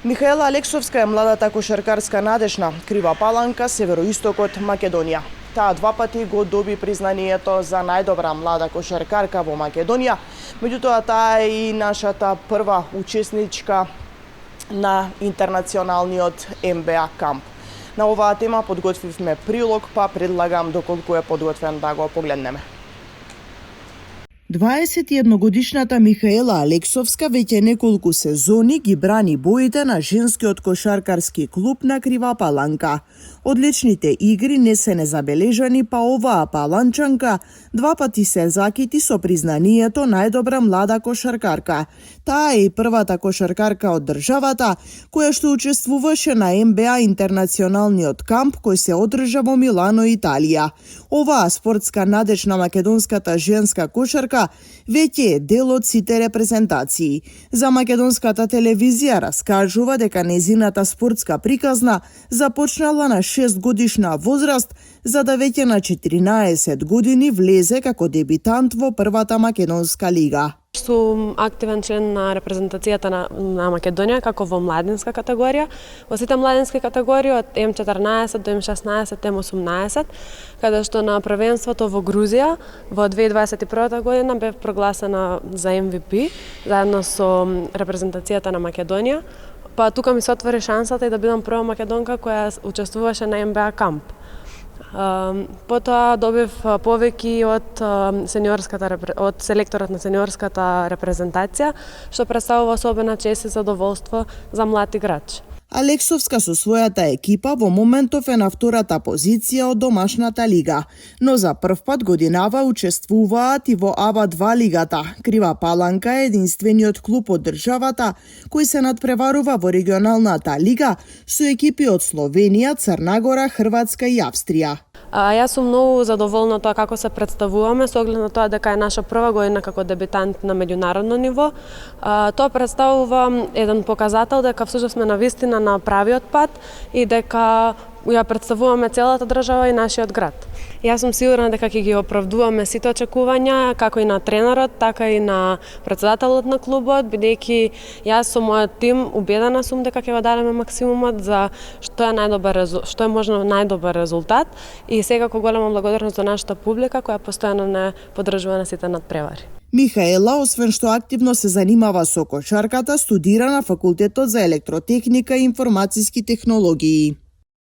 Михаела Алексовска е младата кошаркарска надеж на Крива Паланка, североистокот Македонија. Таа два пати го доби признанието за најдобра млада кошаркарка во Македонија, меѓутоа таа е и нашата прва учесничка на интернационалниот НБА камп. На оваа тема подготвивме прилог, па предлагам доколку е подготвен да го погледнеме. 21-годишната Михаела Алексовска веќе неколку сезони ги брани боите на женскиот кошаркарски клуб на Крива Паланка. Одличните игри не се незабележани, па оваа паланчанка два пати се закити со признанието најдобра млада кошаркарка. Таа е и првата кошаркарка од државата која што учествуваше на НБА интернационалниот камп кој се одржа во Милано, Италија. Оваа спортска надеж на македонската женска кошарка веќе е дел од сите репрезентации. За македонската телевизија раскажува дека незината спортска приказна започнала на 6 годишна возраст, за да веќе на 14 години влезе како дебитант во првата македонска лига. Сум активен член на репрезентацијата на Македонија како во младинска категорија. Во сите младински категории од М14 до М16, М18, каде што на првенството во Грузија во 2021 година бев прогласена за MVP заедно со репрезентацијата на Македонија. Па тука ми се отвори шансата и да бидам прва македонка која учествуваше на НБА камп. Потоа добив повеќе од селекторот на сениорската репрезентација, што представува особена чест и задоволство за млад играч. Алексовска со својата екипа во моментов е на втората позиција од домашната лига, но за прв пат годинава учествуваат и во АБА-2 лигата. Крива Паланка е единствениот клуб од државата кој се надпреварува во регионалната лига со екипи од Словенија, Црна Гора, Хрватска и Австрија. Јас сум многу задоволна тоа како се представуваме, со оглед на тоа дека е наша прва година како дебитант на меѓународно ниво. Тоа представува еден показател дека всушност сме навистина на правиот пат и дека ја представуваме целата држава и нашиот град. Јас сум сигурна дека ќе ги оправдуваме сите очекувања, како и на тренерот, така и на претседателот на клубот, бидејќи јас со мојот тим убедена сум дека ќе го дадеме максимумот за што е можно најдобар резултат и секако голема благодарност за нашата публика која постојано не поддржува на сите надпревари. Михаела, освен што активно се занимава со кошарката, студира на факултетот за електротехника и информациски технологии.